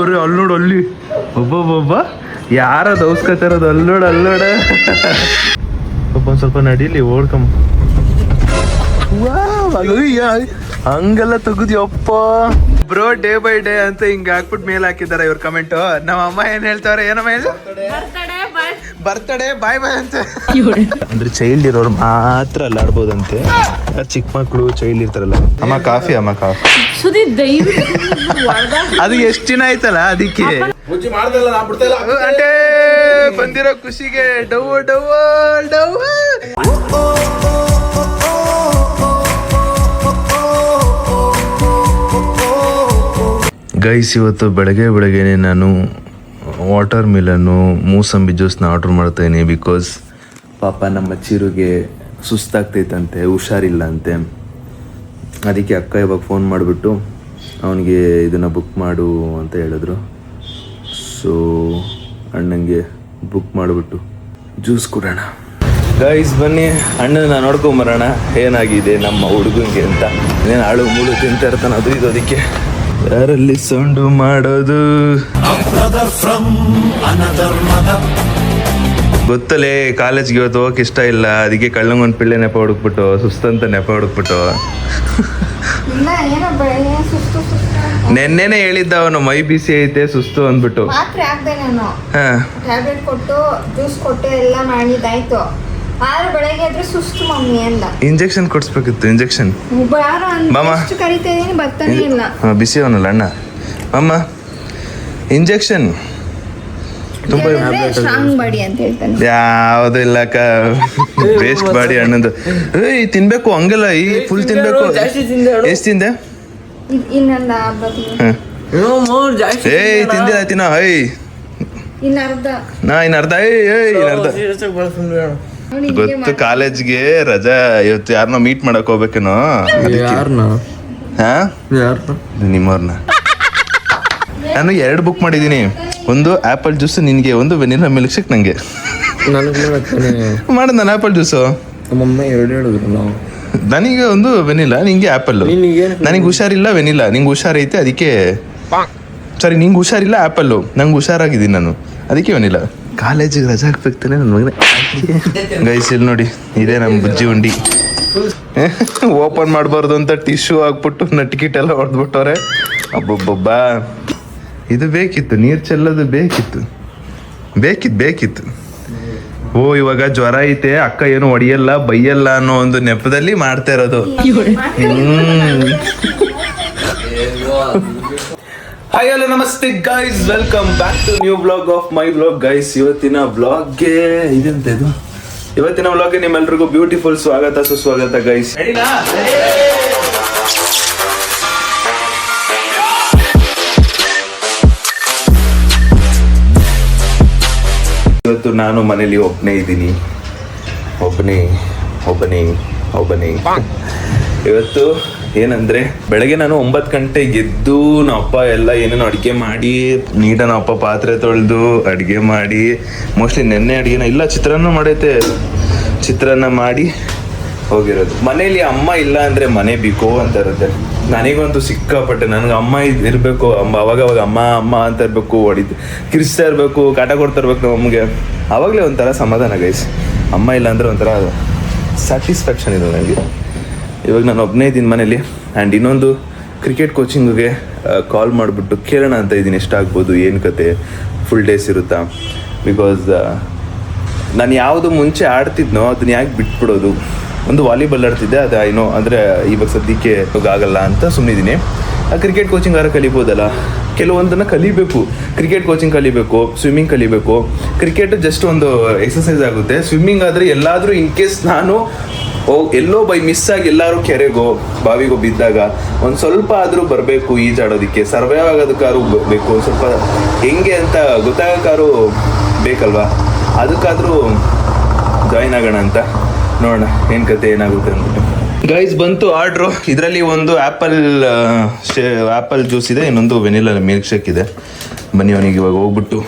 ಅವ್ರಿ ಅಲ್ಲಿ ನೋಡು ಅಲ್ಲಿ ಒಬ್ಬೊಬ್ಬೊಬ್ಬ ಯಾರ ದೌಸ್ಕತಿರೋದು ಅಲ್ಲೋಡ ಒಂದ್ ಸ್ವಲ್ಪ ನಡೀಲಿ ಓಡ್ಕಮ್ಮ. ಹಂಗೆಲ್ಲ ತೆಗುದಿಯಪ್ಪ ಬ್ರೋ. ಡೇ ಬೈ ಡೇ ಅಂತ ಹಿಂಗ ಹಾಕ್ಬಿಟ್ಟು ಮೇಲ್ ಹಾಕಿದಾರೆ ಇವ್ರ ಕಮೆಂಟ್. ನಮ್ಮ ಅಮ್ಮ ಏನ್ ಹೇಳ್ತಾವ್ರೆ, ಏನಮ್ಮ ಹೇಳಿ, ಬರ್ತಡೇ ಬಾಯ್ ಬಾಯ್ ಅಂತ. ಅಂದ್ರೆ ಚೈಲ್ಡ್ ಇರೋರು ಮಾತ್ರ ಅಲ್ಲ ಆಡ್ಬೋದಂತೆ, ಚಿಕ್ಕ ಮಕ್ಳು ಚೈಲ್ಡ್ ಇರ್ತಾರಲ್ಲ. ಅಮ್ಮ ಕಾಫಿ ಅದು ಎಷ್ಟ್ ದಿನ ಆಯ್ತಲ್ಲ ಅದಕ್ಕೆ ಅಂದ್ರೆ ಬಂದಿರೋ ಖುಷಿಗೆ ಡವ್ ಡವ್ ಡವ್. ಗೈಸ್, ಇವತ್ತು ಬೆಳಗ್ಗೆನೆ ನಾನು ವಾಟರ್ ಮಿಲನ್ನು ಮೂಸಂಬಿ ಜ್ಯೂಸ್ನ ಆರ್ಡ್ರ್ ಮಾಡ್ತಾಯಿದ್ದೀನಿ. ಬಿಕಾಸ್ ಪಾಪ ನಮ್ಮ ಚಿರುಗೆ ಸುಸ್ತಾಗ್ತೈತಂತೆ, ಹುಷಾರಿಲ್ಲ ಅಂತೆ. ಅದಕ್ಕೆ ಅಕ್ಕ ಇವಾಗ ಫೋನ್ ಮಾಡಿಬಿಟ್ಟು ಅವನಿಗೆ ಇದನ್ನು ಬುಕ್ ಮಾಡು ಅಂತ ಹೇಳಿದ್ರು. ಸೊ ಅಣ್ಣಂಗೆ ಬುಕ್ ಮಾಡಿಬಿಟ್ಟು ಜ್ಯೂಸ್ ಕೊಡೋಣ. ಗೈಸ್ ಬನ್ನಿ ಅಣ್ಣನ ನೋಡ್ಕೊಂಬರೋಣ ಏನಾಗಿದೆ ನಮ್ಮ ಹುಡುಗಂಗೆ ಅಂತ. ಏನೇನು ಆಳು ಮೂಳು ತಿಂತ ಇರ್ತಾನೆ ಅದು ಇದು. ಅದಕ್ಕೆ ಯಾರಲ್ಲಿ ಸೌಂಡು ಮಾಡೋದು ಗೊತ್ತಲೇ. ಕಾಲೇಜ್ಗೆ ಇವತ್ತು ಹೋಗಕ್ಕೆ ಇಷ್ಟ ಇಲ್ಲ, ಅದಕ್ಕೆ ಕಳ್ಳಂಗೊಂದು ಪಿಳ್ಳೆ ನೆಪ ಹುಡುಕ್ಬಿಟ್ಟು ಸುಸ್ತಂತ ನೆಪ ಹುಡುಕ್ಬಿಟ್ಟು ನೆನ್ನೆನೆ ಹೇಳಿದ್ದ ಅವನು ಮೈ ಬಿಸಿ ಐತೆ ಸುಸ್ತು ಅಂದ್ಬಿಟ್ಟು. ಟ್ಯಾಬ್ಲೆಟ್ ಕೊಟ್ಟು ಜ್ಯೂಸ್ ಕೊಟ್ಟು ಎಲ್ಲ ಮಾಡಿದಾಯ್ತು. ಆದ್ರೆ ಬೆಳಗ್ಗೆ ಆದ್ರೆ ಸುಸ್ತು ಮಮ್ಮಿ ಅಂದ. ಇಂಜೆಕ್ಷನ್ ಕೊಡ್ಸ್ಬೇಕಿತ್ತು. ಇಂಜೆಕ್ಷನ್ ಮಾಮ ಬರ್ತಾನೆ ಇಲ್ಲ. ಬಿಸಿ ಅವನಲ್ಲ ಅಣ್ಣ. ಅಮ್ಮ ಇಂಜೆಕ್ಷನ್ ತುಂಬಾ ಸ್ಟ್ರಾಂಗ್ ಬಾಡಿ ಅಂತ ಹೇಳ್ತಾನೆ. ಯಾವ್ದು ಇಲ್ಲಕ್ಕ, ವೇಸ್ಟ್ ಬಾಡಿ ಅಣ್ಣಂದು. ಏಯ್ ತಿನ್ಬೇಕು ಹಂಗೆಲ್ಲ, ಈ ಫುಲ್ ತಿನ್ಬೇಕು. ಎಷ್ಟು ತಿಂದೆ? ಏಯ್ ತಿಂದಿಲ್ಲ ತಿನ್ನ. ಇನ್ನ ಅರ್ಧ. ಗೊತ್ತು ಕಾಲೇಜ್ಗೆ ರಜಾ. ಇವತ್ತು ಯಾರನ್ನೋ ಮೀಟ್ ಮಾಡಕ್ ಹೋಗ್ಬೇಕೇನೋ. ನಿಮ್ಮವ್ರನ್ನ ನಾನು 2 ಬುಕ್ ಮಾಡಿದೀನಿ. ಒಂದು ಆಪಲ್ ಜ್ಯೂಸ್ ನಿನ್ಗೆ, ಒಂದು ವೆನಿಲಾ ಮಿಲ್ಕ್ ಶೇಕ್ ನಂಗೆ. ಮಾಡ ನಾನು ಆಪಲ್ ಜ್ಯೂಸು ನನಗೆ ಒಂದು ವೆನಿಲಾ, ನಿಂಗೆ ಆಪಲ್. ನನಗೆ ಹುಷಾರಿಲ್ಲ ವೆನಿಲಾ, ನಿಂಗೆ ಹುಷಾರೈತೆ ಅದಕ್ಕೆ. ಸಾರಿ ನಿಂಗೆ ಹುಷಾರಿಲ್ಲ ಆಪಲ್ಲು, ನಂಗೆ ಹುಷಾರಾಗಿದ್ದೀನಿ ನಾನು ಅದಕ್ಕೆ ವೆನಿಲಾ. ಕಾಲೇಜಿಗೆ ರಜಾ ಹಾಕ್ಬೇಕ್ತಾನೆ ನನ್ನ ಮಗನೇ. ಗೈಸ್ ಇಲ್ಲಿ ನೋಡಿ, ಇದೇ ನಮ್ಮ ಬುಜ್ಜಿ ಉಂಡಿ. ಓಪನ್ ಮಾಡಬಾರ್ದು ಅಂತ ಟಿಶ್ಯೂ ಹಾಕ್ಬಿಟ್ಟು ನಟ್ಕಿಟ್ಟೆಲ್ಲ ಹೊಡೆದ್ಬಿಟ್ಟವ್ರೆ. ಅಬ್ಬೊಬ್ಬೊಬ್ಬ ಇದು ಬೇಕಿತ್ತು, ನೀರು ಚೆಲ್ಲೋದು ಬೇಕಿತ್ತು. ಓ ಇವಾಗ ಜ್ವರ ಐತೆ, ಅಕ್ಕ ಏನು ಹೊಡಿಯಲ್ಲ ಬೈಯಲ್ಲ ಅನ್ನೋ ಒಂದು ನೆಪದಲ್ಲಿ ಮಾಡ್ತಾ ಇರೋದು. ಹಾಯ್ ಹಲೋ ನಮಸ್ತೆ guys, welcome back to new blog of my blog. Guys ಇವತ್ತಿನ ಬ್ಲಾಗ್ಗೆ ನಿಮ್ಮೆಲ್ರಿಗೂ ಬ್ಯೂಟಿಫುಲ್ ಸ್ವಾಗತ ಸುಸ್ವಾಗತ ಗೈಸ್. ಇವತ್ತು ನಾನು ಮನೇಲಿ ಒಬ್ಬನೇ ಇದ್ದೀನಿ. ಒಬ್ಬನೇ ಇವತ್ತು ಏನಂದ್ರೆ, ಬೆಳಗ್ಗೆ ನಾನು 9 ಗಂಟೆಗೆ ಎದ್ದು ನಮ್ಮ ಅಪ್ಪ ಎಲ್ಲ ಏನೇನೋ ಅಡುಗೆ ಮಾಡಿ ನೀಟಾಗಿ ನಮ್ಮ ಅಪ್ಪ ಪಾತ್ರೆ ತೊಳೆದು ಅಡುಗೆ ಮಾಡಿ, ಮೋಸ್ಟ್ಲಿ ನೆನ್ನೆ ಅಡುಗೆನ ಇಲ್ಲ ಚಿತ್ರಾನ್ನ ಮಾಡೈತೆ, ಚಿತ್ರಾನ್ನ ಮಾಡಿ ಹೋಗಿರೋದು. ಮನೇಲಿ ಅಮ್ಮ ಇಲ್ಲ ಅಂದರೆ ಮನೆ ಬೇಕು ಅಂತ ಇರುತ್ತೆ. ನನಗಂತೂ ಸಿಕ್ಕಾಪಟ್ಟೆ, ನನಗೆ ಅಮ್ಮ ಇರಬೇಕು. ಅವಾಗ ಅಮ್ಮ ಅಂತ ಇರಬೇಕು, ಕಿರಿಸ್ತಾ ಇರಬೇಕು, ಕಾಟ ಕೊಡ್ತಾ ಇರ್ಬೇಕು ನಮ್ಮ ಅಮ್ಮಗೆ. ಆವಾಗಲೇ ಒಂಥರ ಸಮಾಧಾನ ಗೈಸ್. ಅಮ್ಮ ಇಲ್ಲ ಅಂದರೆ ಒಂಥರ ಸ್ಯಾಟಿಸ್ಫ್ಯಾಕ್ಷನ್ ಇದೆ ನನಗೆ. ಇವಾಗ ನಾನು ಒಬ್ಬನೇ ಇದ್ದೀನಿ ಮನೇಲಿ. ಆ್ಯಂಡ್ ಇನ್ನೊಂದು ಕ್ರಿಕೆಟ್ ಕೋಚಿಂಗಿಗೆ ಕಾಲ್ ಮಾಡಿಬಿಟ್ಟು ಕೇಳೋಣ ಅಂತ ಇದ್ದೀನಿ, ಎಷ್ಟಾಗ್ಬೋದು, ಏನು ಕತೆ, ಫುಲ್ ಡೇಸ್ ಇರುತ್ತಾ. ಬಿಕಾಸ್ ನಾನು ಯಾವುದು ಮುಂಚೆ ಆಡ್ತಿದ್ನೋ ಅದನ್ನ ಯಾಕೆ ಬಿಟ್ಬಿಡೋದು. ಒಂದು ವಾಲಿಬಾಲ್ ಆಡ್ತಿದ್ದೆ, ಅದು ಏನೋ ಅಂದರೆ ಇವಾಗ ಸದ್ಯಕ್ಕೆ ಆಗಲ್ಲ ಅಂತ ಸುಮ್ಮನಿದ್ದೀನಿ. ಕ್ರಿಕೆಟ್ ಕೋಚಿಂಗ್ ಆರ ಕಲಿಬೋದಲ್ಲ, ಕೆಲವೊಂದನ್ನು ಕಲಿಬೇಕು. ಕ್ರಿಕೆಟ್ ಕೋಚಿಂಗ್ ಕಲಿಬೇಕು, ಸ್ವಿಮ್ಮಿಂಗ್ ಕಲಿಬೇಕು. ಕ್ರಿಕೆಟ್ ಜಸ್ಟ್ ಒಂದು ಎಕ್ಸಸೈಸ್ ಆಗುತ್ತೆ. ಸ್ವಿಮ್ಮಿಂಗ್ ಆದರೆ ಎಲ್ಲಾದರೂ ಇನ್ ಕೇಸ್ ನಾನು ಎಲ್ಲೋ ಬೈ ಮಿಸ್ ಆಗಿ ಎಲ್ಲರೂ ಕೆರೆಗೋ ಬಾವಿಗೋ ಬಿದ್ದಾಗ ಒಂದು ಸ್ವಲ್ಪ ಆದರೂ ಬರಬೇಕು ಈಜಾಡೋದಕ್ಕೆ, ಸರ್ವೈವ್ ಆಗೋದಕ್ಕಾದ್ರೂ ಬೇಕು. ಸ್ವಲ್ಪ ಹೆಂಗೆ ಅಂತ ಗೊತ್ತಾಗೋಕ್ಕಾದ್ರೂ ಬೇಕಲ್ವಾ, ಅದಕ್ಕಾದರೂ ಜಾಯಿನ್ ಆಗೋಣ ಅಂತ ನೋಡೋಣ ಏನು ಕತೆ ಏನಾಗುತ್ತೆ ಅಂದ್ಬಿಟ್ಟು. ಗೈಸ್ ಬಂತು ಆರ್ಡ್ರು. ಇದರಲ್ಲಿ ಒಂದು ಆ್ಯಪಲ್ ಜ್ಯೂಸ್ ಇದೆ, ಇನ್ನೊಂದು ವೆನಿಲಾ ಮಿಲ್ಕ್ ಶೇಕ್ ಇದೆ. ಬನ್ನಿ ಅವನಿಗೆ ಇವಾಗ ಹೋಗ್ಬಿಟ್ಟು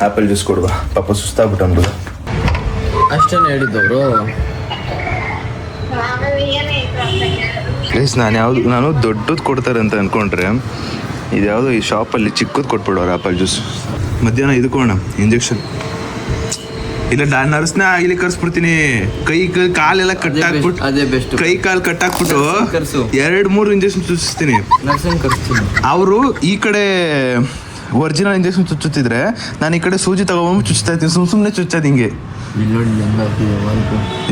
ಆ್ಯಪಲ್ ಜ್ಯೂಸ್ ಕೊಡುವ, ಪಾಪ ಸುಸ್ತಾಗ್ಬಿಟ್ಟು ಅನ್ಬೋದು. ಅಷ್ಟೇ ಹೇಳಿದ್ದವರು ಗೈಸ್ ನಾನು ದೊಡ್ಡದು ಕೊಡ್ತಾರೆ ಅಂತ ಅಂದ್ಕೊಂಡ್ರೆ ಇದ್ಯಾವುದೋ ಈ ಶಾಪಲ್ಲಿ ಚಿಕ್ಕದು ಕೊಟ್ಬಿಡೋರು ಆಪಲ್ ಜ್ಯೂಸ್. ಮಧ್ಯಾಹ್ನ ಇದಕ್ಕೋಣ ಇಂಜೆಕ್ಷನ್ ಇಲ್ಲ ನರ್ಸ್ನ ಇಲ್ಲಿ ಕರ್ಸ್ಬಿಡ್ತೀನಿ. ಕೈ ಕಾಲೆಲ್ಲ ಕಟ್ಟಾಕ್ಬಿಟ್ಟು ಅದೇ ಬೆಸ್ಟ್. ಕೈ ಕಾಲು ಕಟ್ಟಾಕ್ಬಿಟ್ಟು ಕರ್ಸು. 2-3 ಇಂಜೆಕ್ಷನ್ ಚುಚ್ಚಿಸ್ತೀನಿ. ನರ್ಸನ್ ಕರ್ಸ್ತೀನಿ. ಅವರು ಈ ಕಡೆ ಒರಿಜಿನಲ್ ಇಂಜೆಕ್ಷನ್ ಚುಚ್ಚುತ್ತಿದ್ರೆ ನಾನು ಈ ಕಡೆ ಸೂಜಿ ತಗೊಂಡು ಚುಚ್ತಾ ಇರ್ತೀನಿ. ಸುಮ್ಮನೆ ಚುಚ್ಚೋದು ಹಿಂಗೆ.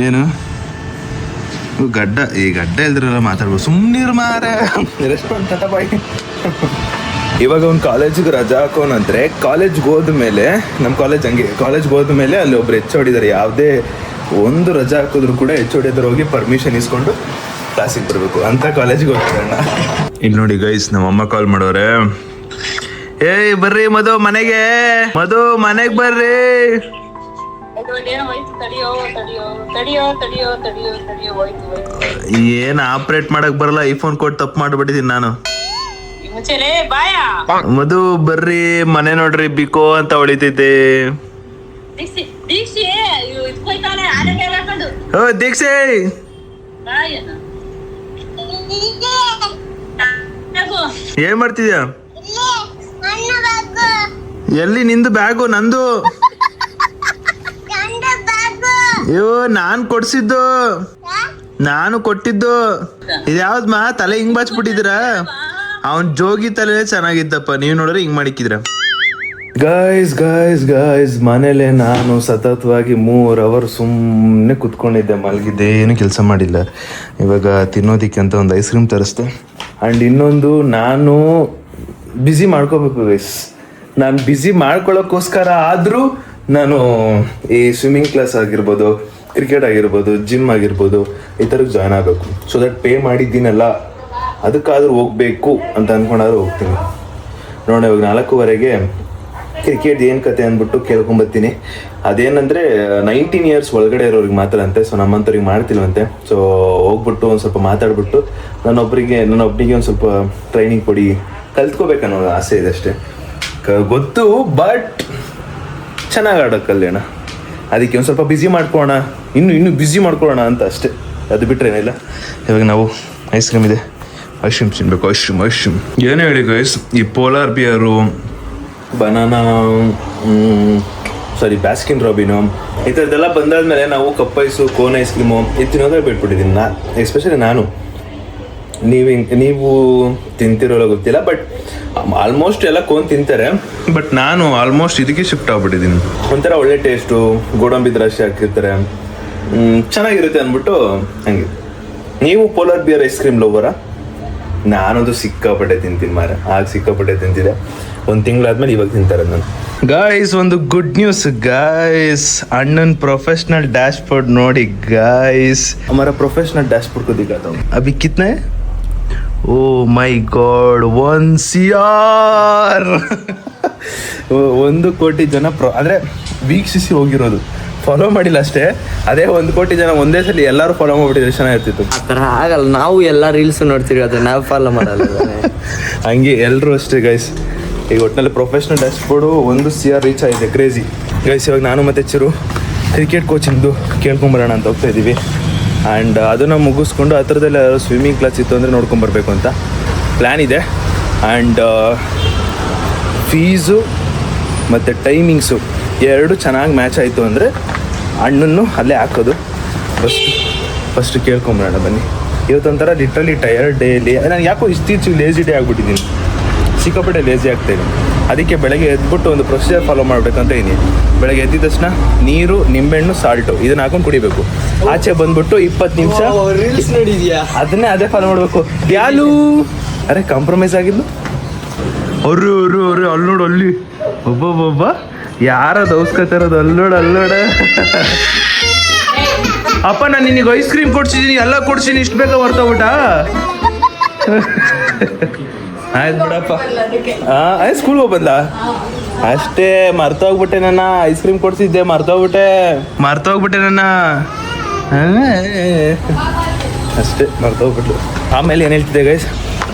ಏನು ಗಡ್ಡ ಈ ಗಡ್ಡ ಇಲ್ದ್ರಲ್ಲ ಮಾತಾಡ್ಬೋದು. ಸುಮ್ಮನಿರು ಮಾರೆ ರೆಸ್ಪಾನ್ಸ್ ತಟ ಬಾಯ್. ಇವಾಗ ಅವ್ನು ಕಾಲೇಜಿಗೆ ರಜಾ ಹಾಕೋನಂದ್ರೆ ಕಾಲೇಜ್ಗೆ ಹೋದ್ಮೇಲೆ ನಮ್ಮ ಕಾಲೇಜ್ ಹಂಗೆ ಕಾಲೇಜ್ಗೆ ಹೋದ್ಮೇಲೆ ಅಲ್ಲಿ ಒಬ್ರು ಹೊಡಿದಾರೆ. ಯಾವುದೇ ಒಂದು ರಜಾ ಹಾಕಿದ್ರು ಕೂಡ ಹೊಡಿಯೋದ್ರು ಹೋಗಿ ಪರ್ಮಿಷನ್ ಇಸ್ಕೊಂಡು ಕ್ಲಾಸಿಗೆ ಬರಬೇಕು ಅಂತ ಕಾಲೇಜಿಗೆ ಹೋಗ್ತಾರಣ್ಣ. ಇಲ್ಲಿ ನೋಡಿ ಗೈಸ್ ನಮ್ಮ ಅಮ್ಮ ಕಾಲ್ ಮಾಡೋರೆ. ಏಯ್ ಬರ್ರಿ ಮಧು ಮನೆಗೆ, ಮಧು ಮನೆಗೆ ಬರ್ರಿ. ಏನ್ ಆಪರೇಟ್ ಮಾಡಕ್ ಬರಲ್ಲ, ಐಫೋನ್ ಕೊಟ್ಟು ತಪ್ಪು ಮಾಡ್ಬಿಟ್ಟಿದೀನಿ ನಾನು. ಮಧು ಬರ್ರಿ ಮನೆ ನೋಡ್ರಿ ಬಿಕೋ ಅಂತ ಹೊಳಿತೈತೆ. ಓ ದೀಕ್ಷೆ ಏನ್ ಮಾಡ್ತಿದ್ಯಾ? ಎಲ್ಲಿ ನಿಂದು ಬ್ಯಾಗು? ನಂದು ಅಯ್ಯೋ ನಾನು ಕೊಟ್ಟಿದ್ದು ಇದ್ಯಾವ್ದು ಮಾ ತಲೆ ಹಿಂಗ್ ಬಾಚ್ಬಿಟ್ಟಿದ್ದೀರ? ಅವನ್ ಜೋಗಿ ತಲೆ ಚೆನ್ನಾಗಿದ್ದಪ್ಪ, ನೀವ್ ನೋಡ್ರೆ ಹಿಂಗ್ ಮಾಡಿಕ್ಕಿದ್ರ. ಗಾಯ್ಸ್ ಮನೇಲೆ ನಾನು ಸತತವಾಗಿ 3 ಅವರ್ ಸುಮ್ಮನೆ ಕುತ್ಕೊಂಡಿದ್ದೆ, ಮಲಗಿದ್ದೆ, ಏನು ಕೆಲಸ ಮಾಡಿಲ್ಲ. ಇವಾಗ ತಿನ್ನೋದಿಕ್ಕೆ ಅಂತ ಒಂದು ಐಸ್ ಕ್ರೀಮ್ ತರಿಸ್ದೆ. ಆ್ಯಂಡ್ ಇನ್ನೊಂದು ನಾನು ಬ್ಯುಸಿ ಮಾಡ್ಕೋಬೇಕು ಗೈಸ್. ನಾನು ಬ್ಯುಸಿ ಮಾಡ್ಕೊಳ್ಳೋಕ್ಕೋಸ್ಕರ ಆದರೂ ನಾನು ಈ ಸ್ವಿಮ್ಮಿಂಗ್ ಕ್ಲಾಸ್ ಆಗಿರ್ಬೋದು, ಕ್ರಿಕೆಟ್ ಆಗಿರ್ಬೋದು, ಜಿಮ್ ಆಗಿರ್ಬೋದು, ಈ ಥರಕ್ಕೆ ಜಾಯ್ನ್ ಆಗಬೇಕು. ಸೊ ದಟ್ ಪೇ ಮಾಡಿದ್ದೀನಲ್ಲ ಅದಕ್ಕಾದ್ರೂ ಹೋಗ್ಬೇಕು ಅಂತ ಅಂದ್ಕೊಂಡಾದ್ರೂ ಹೋಗ್ತೀನಿ. ನೋಡಿ ಇವಾಗ 4:15ಗೆ ಕ್ರಿಕೆಟ್ ಏನು ಕತೆ ಅಂದ್ಬಿಟ್ಟು ಕೇಳ್ಕೊಂಬರ್ತೀನಿ. ಅದೇನಂದರೆ 19 ಇಯರ್ಸ್ ಒಳಗಡೆ ಇರೋರಿಗೆ ಮಾತ್ರ ಅಂತೆ. ಸೊ ನಮ್ಮಂಥವ್ರಿಗೆ ಮಾಡ್ತಿಲ್ವಂತೆ. ಸೊ ಹೋಗ್ಬಿಟ್ಟು ಒಂದು ಸ್ವಲ್ಪ ಮಾತಾಡ್ಬಿಟ್ಟು ನನ್ನೊಬ್ಬನಿಗೆ ಒಂದು ಸ್ವಲ್ಪ ಟ್ರೈನಿಂಗ್ ಕೊಡಿ, ಕಲ್ತ್ಕೋಬೇಕನ್ನೋ ಆಸೆ ಇದೆ ಅಷ್ಟೇ. ಗೊತ್ತು, ಬಟ್ ಚೆನ್ನಾಗಿ ಆಡೋಕ್ಕಲ್ಲಿ ಅಣ್ಣ. ಅದಕ್ಕೆ ಒಂದು ಸ್ವಲ್ಪ ಬ್ಯುಸಿ ಮಾಡ್ಕೊಳ್ಳೋಣ, ಇನ್ನೂ ಬ್ಯುಸಿ ಮಾಡ್ಕೊಳ್ಳೋಣ ಅಂತ ಅಷ್ಟೇ. ಅದು ಬಿಟ್ಟರೆ ಏನಿಲ್ಲ. ಇವಾಗ ನಾವು ಐಸ್ ಕ್ರೀಮ್ ಇದೆ, ಐಸ್ ಕ್ರೀಮ್ ತಿನ್ಬೇಕು. ಐಸ್ ಕ್ರೀಮ್ ಏನು ಹೇಳಿ ಗೈಸ್, ಈ ಪೋಲಾರ್ ಬಿಯರು, ಬನಾನಾ, ಬ್ಯಾಸ್ಕಿನ್ ರಾಬಿನು ಈ ಥರದ್ದೆಲ್ಲ ಬಂದಾದ್ಮೇಲೆ ನಾವು cup ice, cone ice cream ಇದು ತಿನ್ನೋದೇ ಬಿಟ್ಬಿಟ್ಟಿದ್ದೀನಿ ಎಸ್ಪೆಷಲಿ ನಾನು. ನೀವು ತಿಂತಿರೋಲ್ಲ ಗೊತ್ತಿಲ್ಲ, ಬಟ್ ಆಲ್ಮೋಸ್ಟ್ ಎಲ್ಲ ಕೋನ್ ತಿಂತಾರೆ. ಬಟ್ ನಾನು ಆಲ್ಮೋಸ್ಟ್ ಇದಕ್ಕೆ ಶಿಫ್ಟ್ ಆಗ್ಬಿಟ್ಟಿದ್ದೀನಿ. ಒಂಥರ ಒಳ್ಳೆ ಟೇಸ್ಟು, ಗೋಡಂಬಿ ದ್ರಾಕ್ಷಿ ಹಾಕಿರ್ತಾರೆ, ಚೆನ್ನಾಗಿರುತ್ತೆ ಅಂದ್ಬಿಟ್ಟು ಹಂಗೆ. ನೀವು ಪೋಲಾರ್ ಬಿಯರ್ ಐಸ್ ಕ್ರೀಮ್ ಲವರಾ? ನಾನದು ಸಿಕ್ಕಾಪಟ್ಟೆ ತಿಂತೀನಿ ಸಿಕ್ಕಾಪಟ್ಟೆ ತಿಂತಿದ್ದೆ. 1 ತಿಂಗಳಾದ್ಮೇಲೆ ಇವಾಗ ತಿಂತಾರೆ ನಾನು. ಗಾಯ್ಸ್ ಒಂದು ಗುಡ್ ನ್ಯೂಸ್ ಗಾಯ್ಸ್, ಅಣ್ಣನ್ ಪ್ರೊಫೆಷನಲ್ ಡ್ಯಾಶ್ ಬೋರ್ಡ್ ನೋಡಿ ಗಾಯ್ಸ್. हमारा प्रोफेशनल डैशबोर्ड को दिखाता हूँ. अभी कितना है? ओ माय गॉड 1 CR 1 ಕೋಟಿ ಜನ ಅಂದರೆ ವೀಕ್ಷಿಸಿ ಹೋಗಿರೋದು, ಫಾಲೋ ಮಾಡಿಲ್ಲ ಅಷ್ಟೇ. ಅದೇ 1 ಕೋಟಿ ಜನ ಒಂದೇ ಸಲ ಎಲ್ಲರೂ ಫಾಲೋ ಮಾಡಿಬಿಟ್ಟಿದ್ರೆ ಚೆನ್ನಾಗಿರ್ತಿತ್ತು. ಆ ಥರ ಆಗಲ್ಲ, ನಾವು ಎಲ್ಲ ರೀಲ್ಸ್ ನೋಡ್ತೀವಿ, ಅದು ನಾವು ಫಾಲೋ ಮಾಡಲ್ಲ. ಹಂಗೆ ಎಲ್ಲರೂ ಅಷ್ಟೇ ಗೈಸ್. ಈಗ ಒಟ್ಟಿನಲ್ಲಿ ಪ್ರೊಫೆಷ್ನಲ್ ಡ್ಯಾಶ್ಬೋರ್ಡು 1 CR ರೀಚ್ ಆಗಿದೆ, ಕ್ರೇಜಿ ಗೈಸ್. ಇವಾಗ ನಾನು ಮತ್ತು ಚಿರು ಕ್ರಿಕೆಟ್ ಕೋಚಿಂಗ್ದು ಕೇಳ್ಕೊಂಬರೋಣ ಅಂತ ಹೋಗ್ತಾ ಇದ್ದೀವಿ. ಆ್ಯಂಡ್ ಅದನ್ನು ಮುಗಿಸ್ಕೊಂಡು ಆ ಥರದಲ್ಲಿ ಸ್ವಿಮ್ಮಿಂಗ್ ಕ್ಲಾಸ್ ಇತ್ತು ಅಂದರೆ ನೋಡ್ಕೊಂಬರ್ಬೇಕು ಅಂತ ಪ್ಲ್ಯಾನ್ ಇದೆ. ಆ್ಯಂಡ್ ಫೀಸು ಮತ್ತು ಟೈಮಿಂಗ್ಸು 2 ಚೆನ್ನಾಗಿ ಮ್ಯಾಚ್ ಆಯಿತು ಅಂದರೆ ಅಣ್ಣನ್ನು ಅಲ್ಲೇ ಹಾಕೋದು. ಫಸ್ಟ್ ಕೇಳ್ಕೊಂಬರೋಣ ಬನ್ನಿ. ಇವತ್ತೊಂಥರ ಲಿಟ್ರಲಿ ಟಯರ್ಡ್ ಡೇಲಿ ನಾನು ಯಾಕೋ ಇತ್ತೀಚೆಗೆ ಲೇಜಿ ಡೇ ಆಗಿಬಿಟ್ಟಿದ್ದೀನಿ, ಸಿಕ್ಕಾಪಟ್ಟೆ ಲೇಜಿ ಆಗ್ತಾಯಿದ್ದೀನಿ. ಅದಕ್ಕೆ ಬೆಳಗ್ಗೆ ಎದ್ಬಿಟ್ಟು ಒಂದು ಪ್ರೊಸೀಜರ್ ಫಾಲೋ ಮಾಡಬೇಕಂತ ಇದೀನಿ. ಬೆಳಗ್ಗೆ ಎದ್ದಿದ ತಕ್ಷಣ ನೀರು, ನಿಂಬೆಹಣ್ಣು, ಸಾಲ್ಟು ಇದನ್ನ ಹಾಕೊಂಡು ಕುಡಿಬೇಕು. ಆಚೆ ಬಂದ್ಬಿಟ್ಟು 20 ನಿಮಿಷ ರೀಲ್ಸ್ ನೋಡಿದ್ಯಾ? ಅದೇ ಫಾಲೋ ಮಾಡಬೇಕು. ಯಾಲು ಅರೆ ಕಾಂಪ್ರಮೈಸ್ ಆಗಿದ್ದು ಅವ್ರು ಅಲ್ಲಿ ನೋಡು, ಅಲ್ಲಿ ಒಬ್ಬೊಬ್ಬ ಯಾರ ದೌಸ್ಕತಿರೋದು, ಅಲ್ಲೋಡ ಅಪ್ಪ ನಾನು ನಿನಗೆ ಐಸ್ ಕ್ರೀಮ್ ಕೊಡ್ಸಿದ್ದೀನಿ, ಎಲ್ಲ ಕೊಡ್ಸಿದ್ದೀನಿ, ಇಷ್ಟು ಬೇಗ ಹೊರ್ತೋಗ್ಬಿಟ್ಟ. ಆಯ್ತು ಬಿಡಪ್ಪ. ಸ್ಕೂಲ್ಗೆ ಹೋಗ್ಬಂದ ಅಷ್ಟೇ, ಮರ್ತೋಗ್ಬಿಟ್ಟೆ ನನ್ನ. ಐಸ್ ಕ್ರೀಮ್ ಕೊಡ್ಸಿದ್ದೆ, ಮರ್ತೋಗ್ಬಿಟ್ಟೆ ನನ್ನ ಅಷ್ಟೇ, ಮರ್ತೋಗ್ಬಿಟ್ಲು. ಆಮೇಲೆ ಏನು ಹೇಳ್ತಿದ್ದೆ ಗೈಸ್,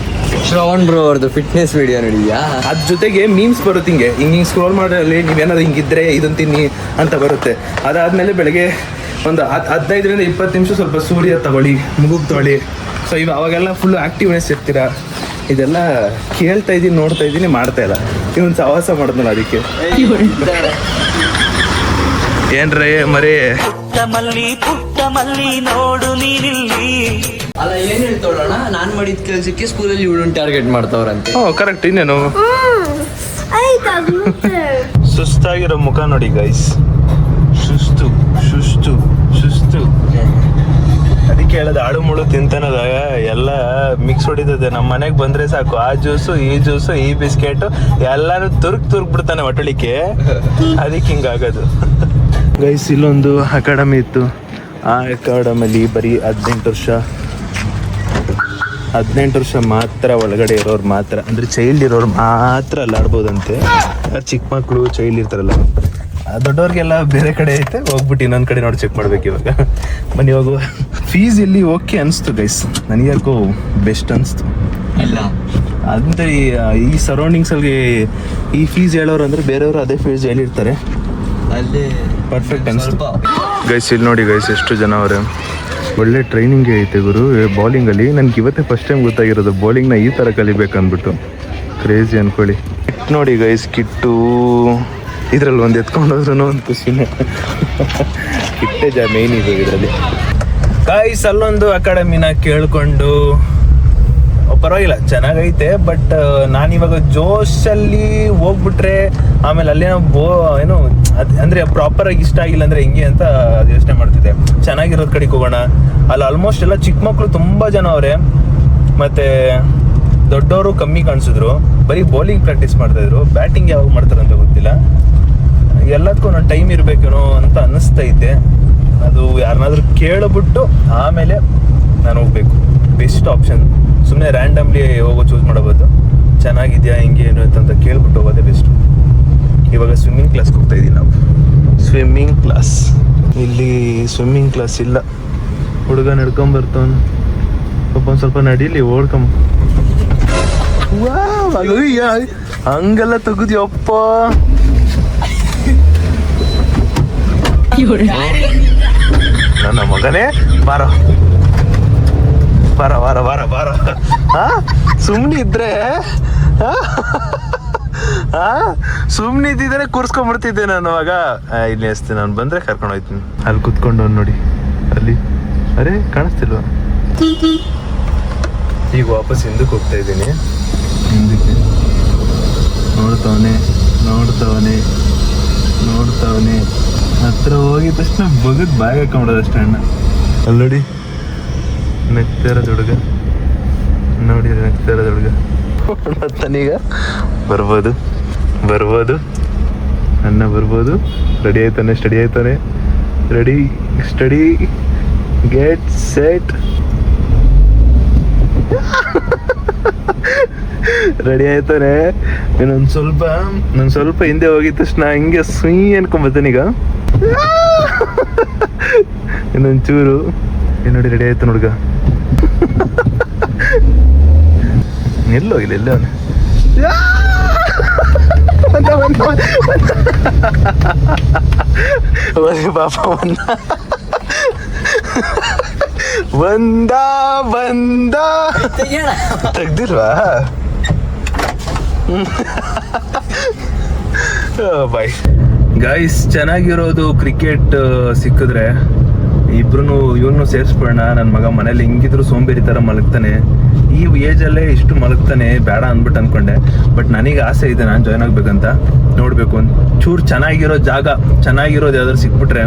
ಶ್ರವಣ್ ಬ್ರೋ ಅವ್ರದ್ದು ಫಿಟ್ನೆಸ್ ವಿಡಿಯೋ ನೋಡಿದ್ಯಾ? ಅದ್ರ ಜೊತೆಗೆ ಮೀಮ್ಸ್ ಬರುತ್ತೆ ಹಿಂಗೆ ಸ್ಕ್ರೋಲ್ ಮಾಡೋಲ್ಲಿ ನೀವೇನಾದ್ರು ಹಿಂಗಿದ್ರೆ ಇದನ್ನು ತಿನ್ನಿ ಅಂತ ಬರುತ್ತೆ. ಅದಾದಮೇಲೆ ಬೆಳಗ್ಗೆ ಒಂದು 15ರಿಂದ 20 ನಿಮಿಷ ಸ್ವಲ್ಪ ಸೂರ್ಯ ತಗೊಳ್ಳಿ, ಮುಗುಗ್ ತೊಗೊಳ್ಳಿ. ಸೊ ಅವಾಗೆಲ್ಲ ಫುಲ್ಲು ಆ್ಯಕ್ಟಿವ್ನೆಸ್ ಇರ್ತೀರ. ಇದೆಲ್ಲ ಕೇಳ್ತಾ ಇದ್ದೀನಿ, ನೋಡ್ತಾ ಇದ್ದೀನಿ, ಮಾಡ್ತಾ ಇಲ್ಲ. ಇವನ್ ಸಹವಾಸ ಮಾಡಿದ್ನಲ್ಲ ಅದಕ್ಕೆ. ಏನ್ರೇ ಮರಿ ಪುಟ್ಟ ಮಲ್ಲಿ ನೋಡು ನೀನಿಲ್ಲಿ. ಅಲ್ಲ ಏನ್ ಹೇಳ್ತಾವಳಣ್ಣ, ನಾನ್ ಮಾಡಿದ ಕೆಲ್ಸಕ್ಕೆ ಸ್ಕೂಲಲ್ಲಿ ಇವಳನ್ನ ಟಾರ್ಗೆಟ್ ಮಾಡ್ತಾವ್ರಂತೆ. ಕರೆಕ್ಟ್. ಇನ್ನೇನು ಸುಸ್ತಾಗಿರೋ ಮುಖ ನೋಡಿ ಗೈಸ್, ಸುಸ್ತು ಸುಸ್ತು ಸುಸ್ತು. ಅದಕ್ಕೆ ಹೇಳೋದು ಆಡು ಮುಳು ತಿಂತಾನದ ಎಲ್ಲ ಮಿಕ್ಸ್ ಹೊಡಿತದೆ. ನಮ್ಮ ಮನೆಗೆ ಬಂದ್ರೆ ಸಾಕು, ಆ ಜ್ಯೂಸು ಈ ಜ್ಯೂಸು ಈ ಬಿಸ್ಕೆಟು ಎಲ್ಲಾನು ತುರ್ಕ್ ಬಿಡ್ತಾನೆ ಒಟ್ಟಳಿಕೆ. ಅದಕ್ಕೆ ಹಿಂಗಾಗೋದು ಗೈಸ್. ಇಲ್ಲೊಂದು ಅಕಾಡೆಮಿ ಇತ್ತು, ಆ ಅಕಾಡೆಮಿಲಿ ಬರೀ 18 ವರ್ಷ ಮಾತ್ರ ಒಳಗಡೆ ಇರೋರು ಮಾತ್ರ, ಅಂದರೆ ಚೈಲ್ಡ್ ಇರೋರು ಮಾತ್ರ ಅಲ್ಲಿ ಆಡ್ಬೋದಂತೆ. ಚಿಕ್ಕ ಮಕ್ಕಳು ಚೈಲ್ಡ್ ಇರ್ತಾರಲ್ಲ, ದೊಡ್ಡವ್ರಿಗೆಲ್ಲ ಬೇರೆ ಕಡೆ ಐತೆ, ಹೋಗ್ಬಿಟ್ಟು ಇನ್ನೊಂದು ಕಡೆ ನೋಡಿ ಚೆಕ್ ಮಾಡ್ಬೇಕು ಇವಾಗ. ಬನ್ನಿ ಹೋಗುವ. ಫೀಸ್ ಇಲ್ಲಿ ಓಕೆ ಅನಿಸ್ತು ಗೈಸ್, ನನಗ್ಯಾಕೋ ಬೆಸ್ಟ್ ಅನಿಸ್ತು. ಇಲ್ಲ ಅಂದರೆ ಈ ಸರೌಂಡಿಂಗ್ಸಲ್ಲಿ ಈ ಫೀಸ್ ಹೇಳೋರು ಅಂದರೆ ಬೇರೆಯವರು ಅದೇ ಫೀಸ್ ಹೇಳಿರ್ತಾರೆ, ಅಲ್ಲಿ ಪರ್ಫೆಕ್ಟ್ ಅನಿಸ್ತು ಗೈಸ್. ಇಲ್ಲಿ ನೋಡಿ ಗೈಸ್ ಎಷ್ಟು ಜನ ಅವರೇ, ಒಳ್ಳೆ ಟ್ರೈನಿಂಗ್ ಐತೆ ಗುರು ಬೌಲಿಂಗಲ್ಲಿ. ನನಗೆ ಇವತ್ತೇ ಫಸ್ಟ್ ಟೈಮ್ ಗೊತ್ತಾಗಿರೋದು ಬೌಲಿಂಗ್ನ ಈ ಥರ ಕಲಿಬೇಕಂದ್ಬಿಟ್ಟು. ಕ್ರೇಜಿ ಅನ್ಕೊಳ್ಳಿ. ಕಿಟ್ ನೋಡಿ ಗೈಸ್, ಕಿಟ್ಟು ಇದರಲ್ಲಿ ಒಂದು ಎತ್ಕೊಂಡೋದ್ರೂ ಒಂದು ಖುಷಿನೇ. ಕಿಟ್ಟೆ ಮೇನ್ ಇದು ಇದರಲ್ಲಿ ಗೈಸ್. ಅಲ್ಲೊಂದು ಅಕಾಡೆಮಿನ ಕೇಳಿಕೊಂಡು ಪರವಾಗಿಲ್ಲ ಚೆನ್ನಾಗೈತೆ, ಬಟ್ ನಾನಿವಾಗ ಜೋಶಲ್ಲಿ ಹೋಗ್ಬಿಟ್ರೆ ಆಮೇಲೆ ಅಲ್ಲೇನೋ ಏನು ಅಂದರೆ ಪ್ರಾಪರಾಗಿ ಇಷ್ಟ ಆಗಿಲ್ಲ ಅಂದರೆ ಹೆಂಗೆ ಅಂತ ಯೋಚನೆ ಮಾಡ್ತಿದ್ದೆ. ಚೆನ್ನಾಗಿರೋದ್ ಕಡೆಗೆ ಹೋಗೋಣ. ಅಲ್ಲಿ ಆಲ್ಮೋಸ್ಟ್ ಎಲ್ಲ ಚಿಕ್ಕ ಮಕ್ಕಳು ತುಂಬ ಜನ ಅವರೇ, ಮತ್ತು ದೊಡ್ಡವರು ಕಮ್ಮಿ ಕಾಣಿಸಿದ್ರು. ಬರೀ ಬೌಲಿಂಗ್ ಪ್ರಾಕ್ಟೀಸ್ ಮಾಡ್ತಾಯಿದ್ರು, ಬ್ಯಾಟಿಂಗ್ ಯಾವಾಗ ಮಾಡ್ತಾರಂತ ಗೊತ್ತಿಲ್ಲ. ಎಲ್ಲದಕ್ಕೂ ನಾನು ಟೈಮ್ ಇರಬೇಕೇನೋ ಅಂತ ಅನ್ನಿಸ್ತೈತೆ. ಅದು ಯಾರನ್ನಾದ್ರೂ ಕೇಳಿಬಿಟ್ಟು ಆಮೇಲೆ ನಾನು ಹೋಗ್ಬೇಕು. Best option. ಸುಮ್ಮನೆ ರ್ಯಾಂಡಮ್ಲಿ ಹೋಗೋ ಚೂಸ್ ಮಾಡಬಹುದು. ಚೆನ್ನಾಗಿದೆಯಾ ಹಿಂಗೆ ಏನು ಅಂತ ಕೇಳ್ಬಿಟ್ಟು ಹೋಗೋದೇ ಬೆಸ್ಟ್. ಇವಾಗ ಸ್ವಿಮ್ಮಿಂಗ್ ಕ್ಲಾಸ್ಗೆ ಹೋಗ್ತಾ ಇದ್ದೀವಿ ನಾವು. Swimming class. ಇಲ್ಲಿ ಸ್ವಿಮ್ಮಿಂಗ್ ಕ್ಲಾಸ್ ಇಲ್ಲ. ಹುಡುಗ ನಡ್ಕೊಂಬರ್ತಾವನು, ಪಾಪ ಒಂದು ಸ್ವಲ್ಪ ನಡೀಲಿ ಓಡ್ಕೊಂಬ. ಹಂಗೆಲ್ಲ ತೆಗುದಿಯಪ್ಪ. ನನ್ನ ಮಗನೇ ಬಾರೋ ಬಾರ ಬಾರ ಬಾರ ಬಾರ. ಸುಮ್ಮನೆ ಇದ್ರೆ ಸುಮ್ಮನೆ ಇದ್ದಿದ್ರೆ ಕೂರ್ಸ್ಕೊಂಡ್ಬಿಡ್ತಿದ್ದೆ ನಾನು ಅವಾಗ. ಇಲ್ಲಿ ಅಷ್ಟೇ, ನಾನು ಬಂದ್ರೆ ಕರ್ಕೊಂಡು ಹೋಗ್ತೀನಿ. ಅಲ್ಲಿ ಕುತ್ಕೊಂಡು ನೋಡಿ, ಅಲ್ಲಿ ಅರೆ ಕಾಣಿಸ್ತಿಲ್ವಾ? ಈಗ ವಾಪಸ್ ಹಿಂದಕ್ಕೆ ಹೋಗ್ತಾ ಇದ್ದೀನಿ. ಹಿಂದಕ್ಕೆ ನೋಡ್ತಾವನೆ ನೋಡ್ತಾವನೆ ನೋಡ್ತಾವನೆ. ಹತ್ರ ಹೋಗಿದ ತಕ್ಷಣ ಬಗದ್ ಬಾಯಿಗೆ ಹಾಕೊಂಬಿಡೋದು ಅಷ್ಟೇ ಅಣ್ಣ. ಅಲ್ಲಿ ನೋಡಿ ನಗ್ತಾ ಇರೋದು ಹುಡುಗ, ನೋಡಿ ನಗ್ತಾ ಇರೋದು ಹುಡುಗ. ಮತ್ತನೀಗ ಬರ್ಬೋದು ಬರ್ಬೋದು ಅಣ್ಣ ಬರ್ಬೋದು. ರೆಡಿ ಆಯ್ತಾನೆ, ಸ್ಟಡಿ ಆಯ್ತಾನೆ. Ready steady get set. Ready ಆಯ್ತಾನೆ. ನಾನು ಸ್ವಲ್ಪ ಹಿಂದೆ ಹೋಗಿದ ತಕ್ಷಣ ಹಿಂಗೆ ಸುಯ್ ಅನ್ಕೊಂಬರ್ತಾನೆ. ಈಗ ಇನ್ನೊಂಚೂರು ನೋಡಿ ರೆಡಿ ಆಯ್ತಾನೆ ಹುಡುಗ. ಎಲ್ಲೋಗಿಲ್ಲ, ಎಲ್ಲ ಪಾಪ ಬಂದ ತೆಗ್ದಿಲ್ವಾ? Bye guys. ಚೆನ್ನಾಗಿರೋದು ಕ್ರಿಕೆಟ್ ಸಿಕ್ಕಿದ್ರೆ ಇಬ್ರು ಇವನು ಸೇರಿಸ್ಬಿಡೋಣ. ನನ್ನ ಮಗ ಮನೇಲಿ ಹಿಂಗಿದ್ರು ಸೋಂಬೇರಿ ಥರ ಮಲಗ್ತಾನೆ. ಈ ಏಜಲ್ಲೇ ಇಷ್ಟು ಮಲಗ್ತಾನೆ, ಬೇಡ ಅಂದ್ಬಿಟ್ಟು ಅಂದ್ಕೊಂಡೆ. ಬಟ್ ನನಗೆ ಆಸೆ ಇದೆ, ನಾನು ಜಾಯ್ನ್ ಆಗ್ಬೇಕಂತ. ನೋಡಬೇಕು, ಒಂಚೂರು ಚೆನ್ನಾಗಿರೋ ಜಾಗ, ಚೆನ್ನಾಗಿರೋದು ಯಾವ್ದಾದ್ರು ಸಿಕ್ಬಿಟ್ರೆ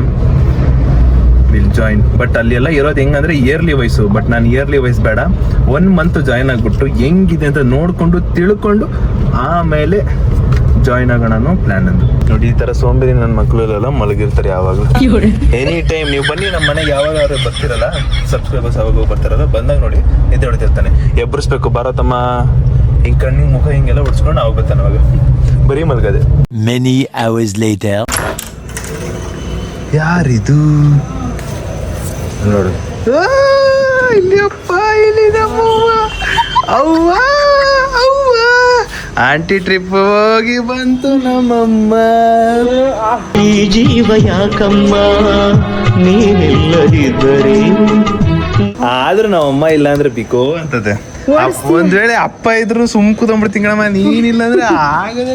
ವಿಲ್ ಜಾಯಿನ್. ಬಟ್ ಅಲ್ಲಿ ಎಲ್ಲ ಇರೋದು ಹೆಂಗಂದ್ರೆ ಇಯರ್ಲಿ ವೈಸು. ಬಟ್ ನಾನು ಇಯರ್ಲಿ ವೈಸ್ ಬೇಡ, 1 ಮಂತ್ ಜಾಯ್ನ್ ಆಗಿಬಿಟ್ಟು ಹೆಂಗಿದೆ ಅಂತ ನೋಡಿಕೊಂಡು ತಿಳ್ಕೊಂಡು ಆಮೇಲೆ ಜಾಯ್ನ್ ಆಗೋಣ ಅನ್ನೋ ಪ್ಲಾನ್ ಅಂದು. ನೋಡಿ ಈ ಥರ ಸೋಂಬೇರಿ ನನ್ನ ಮಕ್ಕಳೆಲ್ಲ ಮಲಗಿರ್ತಾರೆ ಯಾವಾಗಲೂ. ಎನಿ ಟೈಮ್ ನೀವು ಬನ್ನಿ ನಮ್ಮ ಮನೆಗೆ, ಯಾವಾಗ ಅವ್ರು ಬರ್ತಿರಲ್ಲ ಸಬ್ಸ್ಕ್ರೈಬರ್ಸ್ ಯಾವಾಗ ಬರ್ತಾರಲ್ಲ, ಬಂದಾಗ ನೋಡಿ ನಿದ್ದೆ ಹೊಡಿತಿರ್ತಾನೆ. ಎಬ್ಬರಿಸ್ಬೇಕು, ಭಾರತಮ್ಮ ಹಿಂಗೆ ಕಣ್ಣಿಗೆ ಮುಖ ಹಿಂಗೆಲ್ಲ ಹೊಡ್ಸ್ಕೊಂಡು ಅವಾಗ ಬರ್ತಾನೆ. ಅವಾಗ ಬರೀ ಮಲಗದೆ. Many hours later. ಯಾರಿದು ನೋಡು. ಇಲ್ಲಿಯಪ್ಪ, ಇಲ್ಲಿ ನಮ್ಮವ್ವ. ಅವ್ವ ಅವ್ವ, ಆಂಟಿ ಟ್ರಿಪ್ ಹೋಗಿ ಬಂತು ನಮ್ಮಮ್ಮ. ಈ ಜೀವ ಯಾಕಮ್ಮ ನೀನಿಲ್ಲದಿದ್ದರೆ. ಆದ್ರೂ ನಮ್ಮಮ್ಮ ಇಲ್ಲ ಅಂದ್ರೆ ಬಿಕೋ ಅಂತದೆ. ಒಂದ್ ವೇಳೆ ಅಪ್ಪ ಇದ್ರು ಸುಮ್ ಕೂತ್ಕೊಂಡ್ಬಿಡ್ತೀನಿ ಕಣಮ್ಮ, ನೀನಿಲ್ಲ ಅಂದ್ರೆ ಆಗದೆ.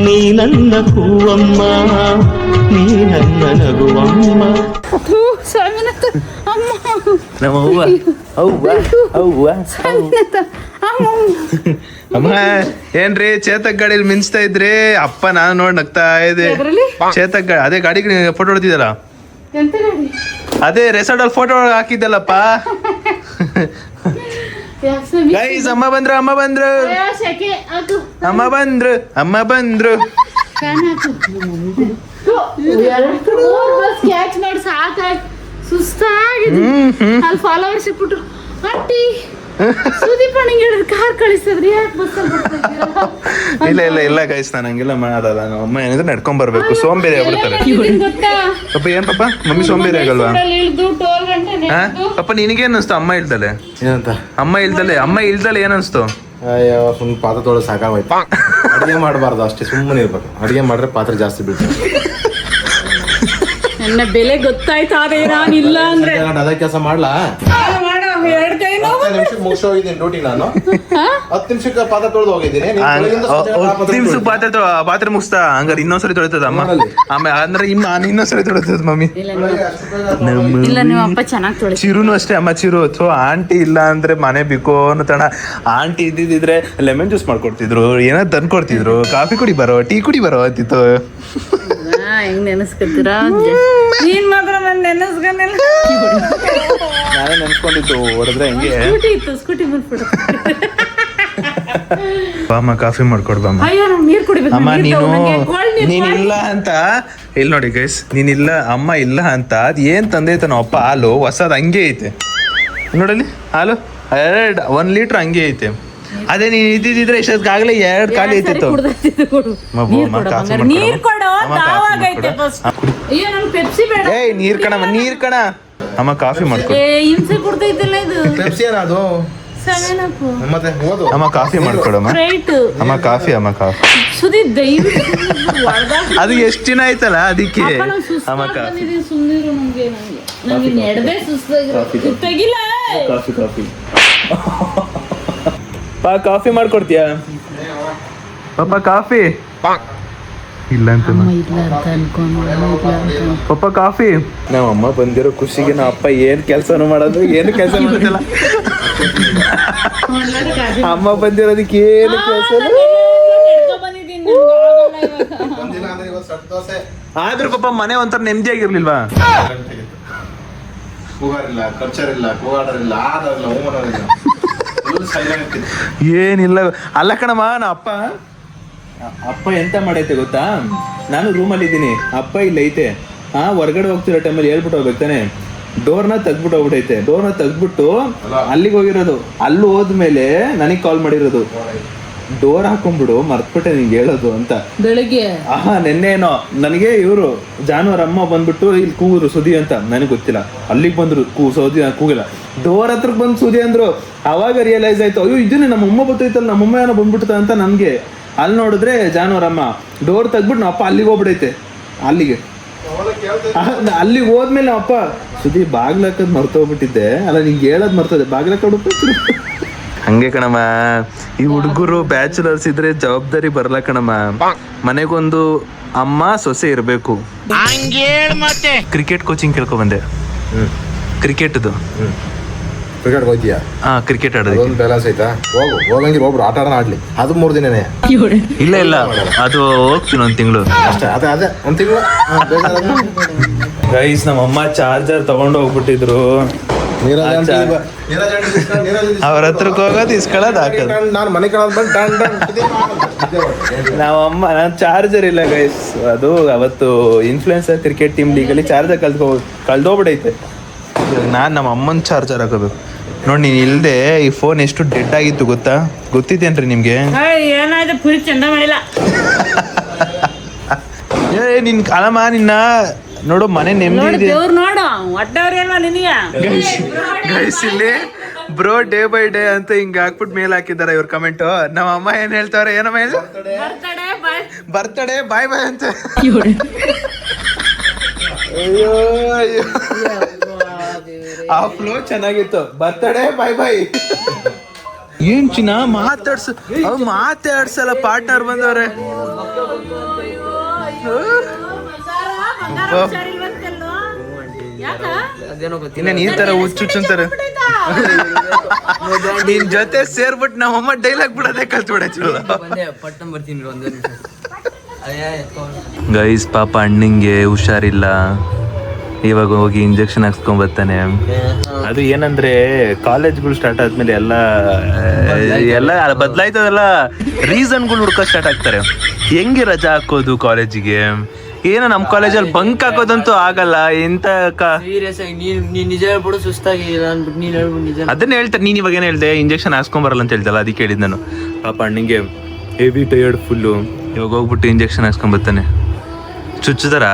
ನೀ ನನ್ನ ಹೂವಮ್ಮ, ನೀ ನನ್ನ ನಗುವಮ್ಮ. ಸ್ವಾಮಿನಾಥ ಅಮ್ಮ ನಮ್ಮ ಅವ್ವ ಅವ್ವ ಅವ್ವ ಅಮ್ಮ ಏನ್ರಿ ಚೇತಕ್ ಗಾಡಿಲಿ ಮಿಂಚ್ತಾ ಇದ್ರಿ, ಅಪ್ಪ ನಾನು ನೋಡಿ ನಗ್ತಾ ಇದ್ದೆ. ಚೇತಕ್ ಗಾಡಿ ಅದೇ ಗಾಡಿಗೆ ಫೋಟೋ ಹೊಡ್ತಿದ್ದಲ್ಲ, ಎಂತ ಗಾಡಿ? ಅದೇ ರೆಸಾರ್ಟ್ ಅಲ್ಲಿ ಫೋಟೋ ಹಾಕಿದ್ದಲ್ಲಪ್ಪ. ಗೈಸ್ ಅಮ್ಮ ಬಂದ್ರು, ಅಮ್ಮ ಬಂದ್ರು, ಶೆಕೆ ಹಾಕು. ಅಮ್ಮ ಬಂದ್ರು, ಅಮ್ಮ ಬಂದ್ರು. ಫ್ಯಾನ್ ಹಾಕು. ಬಸ್ ಕ್ಯಾಚ್ ಮಾಡಿ ಸಾಕಾಗಿ ಸುಸ್ತಾಗಿದೆ. ಅಲ್ಲಿ ಫಾಲೋವರ್ಸ್ ಇಟ್ಬಿಟ್ರು, ಆಂಟಿ ಸುದೀಪ್ ಅಣ್ಣಂಗೆ ಹೇಳಿದ್ರು ಕಾರ್ ಕಳಿಸಿದ್ರಿ, ಯಾಕೆ ಬಸ್ಸಲ್ಲಿ ಬರ್ತಾ ಇಲ್ಲ ಇಲ್ಲ ಇಲ್ಲ ಗೈಸ್, ನಾನು ಹಂಗೆಲ್ಲ ಮಾಡಲ್ಲ. ನಮ್ಮ ಅಮ್ಮ ಏನಿದ್ರೆ ನಡ್ಕೊಂಡ್ ಬರ್ಬೇಕು, ಸೋಂಬೇರಿ ಆಗ್ಬಿಡ್ತಾರೆ. ಗೊತ್ತಾ? ಪಪ್ಪ ಏನ್ ಪಪ್ಪ, ಮಮ್ಮಿ ಸೋಂಬೇರಿ ಆಗಲ್ವಾ? ಇಳಿದು ಟೋಲ್ ಗಂಟೆ ಹಾ ಪಪ್ಪ ನಿನಗೆ ಅನಿಸ್ತು ಅಮ್ಮ ಇಲ್ದಲೆ? ಏನಂತ? ಅಮ್ಮ ಇಲ್ದಲೆ ಏನನ್ಸ್ತು? ಅಯ್ಯೋ ಸುಮ್ಮನೆ ಪಾತ್ರೆ ತೊಳೆದು ಸಾಕಾಗೋಯ್ತು. ಅಡುಗೆ ಮಾಡಬಾರ್ದು ಅಷ್ಟೇ, ಸುಮ್ಮನೆ ಇರ್ಬೇಕು. ಅಡುಗೆ ಮಾಡಿದ್ರೆ ಪಾತ್ರೆ ಜಾಸ್ತಿ ಬೀಳ್ತದೆ. ನನ್ನ ಬೆಲೆ ಗೊತ್ತಾಯ್ತು, ಆದ್ರೆ ನಾನಿಲ್ಲ ಅಂದ್ರೆ ಅದೇ ಕೆಲಸ ಮಾಡ್ಲಾ? ಎರಡು ಕೈ 10 ನಿಮಿಷಕ್ಕೆ ಮುಗಿಸೋಗಿದ್ದೀನಿ ಡ್ಯೂಟಿ ನಾನು. 10 ನಿಮಿಷಕ್ಕೆ ಪಾತ್ರೆ ತೊಳೆದು ಹೋಗಿದ್ದೀನಿ. ನೀನ್ ಬೆಳಗಿಂದ ಸಂಜೆ ತನಕ ಪಾತ್ರೆ ನಿಮ್ಸಕ್ ತೊಳ್ದು ಪಾತ್ರೆ ಮುಗಿಸ್ತಾ ಹಂಗಾರೆ ಇನ್ನೊಂದ್ಸರಿ ತೊಳಿತದ ಅಮ್ಮ? ಆಮೇಲೆ ಅಂದ್ರೆ ಇನ್ನೊಂದ್ಸರಿ ತೊಳಿತದ ಮಮ್ಮಿ. ಇಲ್ಲ ನಿಮ್ಮ ಅಪ್ಪ ಚೆನ್ನಾಗಿ ತೊಳಿ. ಚಿರುನು ಅಷ್ಟೇ ಅಮ್ಮ, ಚಿರು ಆಂಟಿ ಇಲ್ಲ ಅಂದ್ರೆ ಮನೆ ಬಿಕೋ ಅನ್ನೋತಣ. ಆಂಟಿ ಇದ್ದಿದ್ರೆ ಲೆಮನ್ ಜ್ಯೂಸ್ ಮಾಡ್ಕೊಡ್ತಿದ್ರು, ಏನಾದ್ರು ತಂದ್ಕೊಡ್ತಿದ್ರು, ಕಾಫಿ ಕುಡಿ ಬರೋ, ಟೀ ಕುಡಿ ಬರೋ ಅಂತಿತ್ತು. ಹೆಂಗ್ ನೆನೆಸ್ಕೊತೀರಾ? ನೀನ್ ಮಾತ್ರ ನೆನೆಸ್ಕೊಂಡಿಲ್ಲ. ನಾನೇ ನೆನ್ಸ್ಕೊಂಡಿದ್ದು ಹೊಡೆದ್ರೆ ಹೆಂಗೆ. ಸ್ಕೂಟಿ ಇತ್ತು, ಸ್ಕೂಟಿ ಬಂದ್ಬಿಡು. ಬಾಮ್ಮ ಕಾಫಿ ಮಾಡ್ಕೊಡ್ ಬಾಮ್ಮ. ಅಯ್ಯೋ ನಂಗೆ ನೀರ್ ಕುಡಿಬೇಕು. ಅಮ್ಮ ನೀನಿಲ್ಲ ಅಂತ ಇಲ್ಲಿ ನೋಡಿ ಗೈಸ್, ನೀನಿಲ್ಲ ಅಮ್ಮ ಇಲ್ಲ ಅಂತ ಅದ್ ಏನ್ ತಂದೈತೆ ನಮ್ಮ ಅಪ್ಪ ಹಾಲು ಹೊಸದ್ ಹಂಗೆ ಐತೆ ನೋಡಲಿ. ಹಾಲು 1 ಲೀಟರ್ ಹಂಗೆ ಐತೆ. ಅದೇ ನೀನ್ ಇದ್ದಿದ್ರೆ ಇಷ್ಟೊತ್ತಾಗ್ಲೇ 2 ಖಾಲಿ ಐತಿತ್ತು. ನೀರ್ ಕೊಡು, ತಾವಾಗೈತೆ ಫಸ್ಟ್. ಅಯ್ಯೋ ನಂಗೆ ಪೆಪ್ಸಿ ಬೇಡ. ಏಯ್ ನೀರ್ ಕಣ, ನೀರ್ ಕಣ. ಅಮ್ಮ ಕಾಫಿ ಮಾಡ್ಕೊ. ಹಿಂಸೆ ಕೊಡ್ತೈತಿಲ್ಲ ಇದು. ಪೆಪ್ಸಿ ಏನದು? ಸೆವೆನಪ್ಪು. ಮತ್ತೆ ಓದು. ಅಮ್ಮ ಕಾಫಿ ಮಾಡ್ಕೊಡಮ್ಮ. ರೈಟ್ ಅಮ್ಮ ಕಾಫಿ, ಅಮ್ಮ ಕಾಫಿ. ಸುದಿ ದಯವಿಟ್ಟು ಅದು ಎಷ್ಟ್ ದಿನ ಆಯ್ತಲ್ಲ ಅದಕ್ಕೆ. ಅಮ್ಮ ಕಾಫಿ. ಸುಮ್ಮನಿರು, ನಂಗೆ ನೆಡದೆ ಸುಸ್ತಾಗಿರೋ ತೆಗಿಲ್ಲ. ಕಾಫಿ ಕಾಫಿ ಪಾ ಕಾಫಿ ಮಾಡ್ಕೊಡ್ತೀಯಾ ಪಾಪ? ಕಾಫಿ ಇಲ್ಲ ಅಂತ ಪಪ್ಪ ಕಾಫಿ. ನಮ್ಮ ಅಮ್ಮ ಬಂದಿರೋ ಖುಷಿಗೆ ನಮ್ಮ ಅಪ್ಪ ಏನ್ ಕೆಲ್ಸನೂ ಮಾಡೋದು, ಏನು ಕೆಲಸ ಮಾಡೋದಿಲ್ಲ. ಅಮ್ಮ ಬಂದಿರೋದಕ್ಕೆ ಏನು ಕೆಲಸ. ಆದ್ರೂ ಪಾಪ ಮನೆ ಒಂಥರ ನೆಮ್ಮದಿಯಾಗಿರ್ಲಿಲ್ವಾ? ಕೂಗಾರಿಲ್ಲ, ಖರ್ಚರಿಲ್ಲ, ಕೂಗಾಡರಿಲ್ಲ, ಆಡರಿಲ್ಲ, ಹೋಮರಿಲ್ಲ. ಏನಿಲ್ಲ. ಅಲ್ಲ ಕಣಮ್ಮ, ನಾ ಅಪ್ಪ ಎಂತ ಮಾಡೈತೆ ಗೊತ್ತಾ? ನಾನು ರೂಮಲ್ಲಿ ಇದ್ದೀನಿ, ಅಪ್ಪ ಇಲ್ಲಿ ಐತೆ. ಹೊರ್ಗಡೆ ಹೋಗ್ತಿರೋ ಟೈಮಲ್ಲಿ ಹೇಳ್ಬಿಟ್ಟು ಹೋಗ್ಬೇಕು ತಾನೆ. ಡೋರ್ನ ತೆಗ್ಬಿಟ್ಟು ಹೋಗ್ಬಿಟ್ಟೈತೆ. ಡೋರ್ನ ತೆಗ್ಬಿಟ್ಟು ಅಲ್ಲಿಗೆ ಹೋಗಿರೋದು. ಅಲ್ಲಿ ಹೋದ್ಮೇಲೆ ನನಗೆ ಕಾಲ್ ಮಾಡಿರೋದು, ಡೋರ್ ಹಾಕೊಂಡ್ಬಿಡು, ಮರ್ತ್ಬಿಟ್ಟೆ ನಿಂಗೆ ಹೇಳೋದು ಅಂತ. ಬೆಳಿಗ್ಗೆ ನೆನ್ನೆನೋ ನನಗೆ ಇವರು ಜಾನುವಾರ ಅಮ್ಮ ಬಂದ್ಬಿಟ್ಟು ಇಲ್ಲಿ ಕೂಗಿದ್ರು ಸುದಿ ಅಂತ. ನನಗೆ ಗೊತ್ತಿಲ್ಲ, ಅಲ್ಲಿಗೆ ಬಂದ್ರು ಸೌದಿ ಕೂಗಿಲ್ಲ, ಡೋರ್ ಹತ್ರಕ್ಕೆ ಬಂದು ಸುದಿ ಅಂದ್ರು. ಅವಾಗ ರಿಯಲೈಸ್ ಆಯ್ತು, ಅಯ್ಯೋ ಇದನ್ನೇ ನಮ್ಮ ಅಮ್ಮ ಬರ್ತೈತಲ್ಲ, ನಮ್ಮ ಅಮ್ಮ ಏನೋ ಬಂದ್ಬಿಡ್ತ ಅಂತ ನನ್ಗೆ. ಅಲ್ಲಿ ನೋಡಿದ್ರೆ ಜಾನುವಾರಮ್ಮ ಡೋರ್ ತೆಗ್ಬಿಟ್ಟು ನಮ್ಮ ಅಪ್ಪ ಅಲ್ಲಿಗೆ ಹೋಗ್ಬಿಡೈತೆ. ಅಲ್ಲಿಗೆ ಹೋದ್ಮೇಲೆ ನಮ್ಮ ಅಪ್ಪ ಸುದಿ ಬಾಗ್ಲಾಕದ್ ಮರ್ತೋಗ್ಬಿಟ್ಟಿದ್ದೆ, ಅಲ್ಲ ನಿಂಗೆ ಹೇಳೋದ್ ಮರ್ತದೆ, ಬಾಗ್ಲಾಕ ಹಂಗೆ ಕಣಮ್ಮ. ಈ ಹುಡುಗರು ಬ್ಯಾಚುಲರ್ಸ್ ಇದ್ರೆ ಜವಾಬ್ದಾರಿ ಬರಲ್ಲ ಕಣಮ್ಮ. ಮನೆಗೊಂದು ಅಮ್ಮ ಸೊಸೆ ಇರ್ಬೇಕು. ಕ್ರಿಕೆಟ್ ಕೋಚಿಂಗ್ ಕೇಳ್ಕೊ ಬಂದೆ. ಕ್ರಿಕೆಟ್ದು ಕ್ರಿಕೆಟ್ ಹೋಗ್ತೀಯಾ? ಕ್ರಿಕೆಟ್ ಆಡೋದು ಬ್ಯಾಲೆನ್ಸ್ ಆಯ್ತಾ? ಹೋಗಂಗಿಲ್ಲ, ಒಬ್ರು ಆಟ ಆಡ್ಲಿ. ಅದು 3 ದಿನನೇ. ಇಲ್ಲ ಇಲ್ಲ, ಅದು ಹೋಗ್ತೀನಿ 1 ತಿಂಗಳು ಅಷ್ಟೇ. ಅದೇ 1 ತಿಂಗಳು. ಗೈಸ್, ನಮ್ಮ ಅಮ್ಮ ಚಾರ್ಜರ್ ತಗೊಂಡು ಹೋಗ್ಬಿಟ್ಟಿದ್ರು. ಅವ್ರ ಹತ್ರಕ್ಕೆ ಹೋಗೋದು ಇಸ್ಕೊಳ್ಳೋದು ಹಾಕೋದು. ನಾನು ಮನೆ ನಾವಮ್ಮ ನಾನು ಚಾರ್ಜರ್ ಇಲ್ಲ ಗೈಸ್. ಅದು ಅವತ್ತು influencer cricket team legally charger ಕಳ್ದೋಗ್ಬಿಡೈತೆ. ನಾನು ನಮ್ಮ ಅಮ್ಮನ ಚಾರ್ಜರ್ ಹಾಕೋಬೇಕು. ನೋಡಿ, ನೀನು ಇಲ್ಲದೆ ಈ ಫೋನ್ ಎಷ್ಟು ಡೆಡ್ ಆಗಿತ್ತು ಗೊತ್ತಿದ್ದೇನ್ರಿ ನಿಮ್ಗೆ? ಏನಾಯ್ತು? ಪುರಿ ಚಂದ ಮಾಡಿಲ್ಲ. ನಿನ್ ಕಾಲಮ್ಮ ನಿನ್ನ ನೋಡು, ಮನೆ ನೆಮ್ಮದಿ ಇದೆ. ನೋಡು ಒಟ್ಟವ್ರೆಲ್ಲ ನಿನಗೆ. ಗೈಸ್ ಇಲ್ಲಿ ಬ್ರೋ ಡೇ ಬೈ ಡೇ ಅಂತ ಹಿಂಗ ಹಾಕ್ಬಿಟ್ಟು ಮೇಲ್ ಹಾಕಿದಾರೆ ಇವ್ರ ಕಮೆಂಟ್. ನಮ್ಮ ಅಮ್ಮ ಏನ್ ಹೇಳ್ತಾವ್ರೆ, ಏನಮ್ಮ ಹೇಳಿ? ಬರ್ತಡೇ ಬಾಯ್ ಬಾಯ್ ಅಂತ. ಅಯ್ಯೋ ಅಯ್ಯೋ, ಆ ಫ್ಲೋ ಚೆನ್ನಾಗಿತ್ತು. ಬರ್ತಡೇ ಬಾಯ್ ಬಾಯ್. ಏನ್ ಚಿನ್ನ ಮಾತಾಡ್ಸಲ್ಲ ಪಾರ್ಟ್ನರ್ ಬಂದವ್ರೆ. ಇನ್ನೇನ್ ಈ ತರ ಹುಚ್ಚುಚ್ಚಂತಾರೆ. ನಿನ್ ಜೊತೆ ಸೇರ್ಬಿಟ್ಟು ನಾವಮ್ಮ ಡೈಲಾಗ್ ಬಿಡೋದೇ ಕಲ್ತ್ಬಿಡ. ಗೈಸ್ ಪಾಪ ಅಣ್ಣಂಗೆ ಹುಷಾರಿಲ್ಲ, ಇವಾಗ ಹೋಗಿ ಇಂಜೆಕ್ಷನ್ ಹಾಕ್ಸ್ಕೊಂಡ್ ಬರ್ತಾನೆ. ಅದು ಏನಂದ್ರೆ ಕಾಲೇಜ್ಗಳು ಸ್ಟಾರ್ಟ್ ಆದ್ಮೇಲೆ ಎಲ್ಲ ಬದಲಾಯ್ತದಲ್ಲ, ರೀಸನ್ಗಳು ಹುಡ್ಕೋ ಸ್ಟಾರ್ಟ್ ಆಗ್ತಾರೆ. ಹೆಂಗೆ ರಜಾ ಹಾಕೋದು ಕಾಲೇಜಿಗೆ, ಏನೋ ನಮ್ ಕಾಲೇಜಲ್ಲಿ ಬಂಕ್ ಹಾಕೋದಂತೂ ಆಗಲ್ಲ. ಎಂತ ಸೀರಿಯಸ್ ಆಗಿ ನೀನ್ ನಿಜ ಹೇಳ್ಬಿಡು, ಸುಸ್ತಾಗಿ ನೀನ್ ಹೇಳ್ಬಿಡು ನಿಜ. ಅದನ್ನ ಹೇಳ್ತಾರೆ. ನೀನ್ ಇವಾಗ ಏನ್ ಹೇಳ್ದೆ, ಇಂಜೆಕ್ಷನ್ ಹಾಕ್ಸ್ಕೊಂಡ್ ಬರಲ್ಲ ಅಂತ ಹೇಳ್ತಲ್ಲ, ಅದಕ್ಕೆ ಹೇಳಿದ್ ನಾನು. ಪಾಪ ಅಣ್ಣಂಗೆ ಹೆವಿ ಟಯರ್ಡ್ ಫುಲ್ಲು. ಇವಾಗ ಹೋಗ್ಬಿಟ್ಟು ಇಂಜೆಕ್ಷನ್ ಹಾಕ್ಸ್ಕೊಂಡ್ ಬರ್ತಾನೆ. ಚುಚ್ಚುದಾರ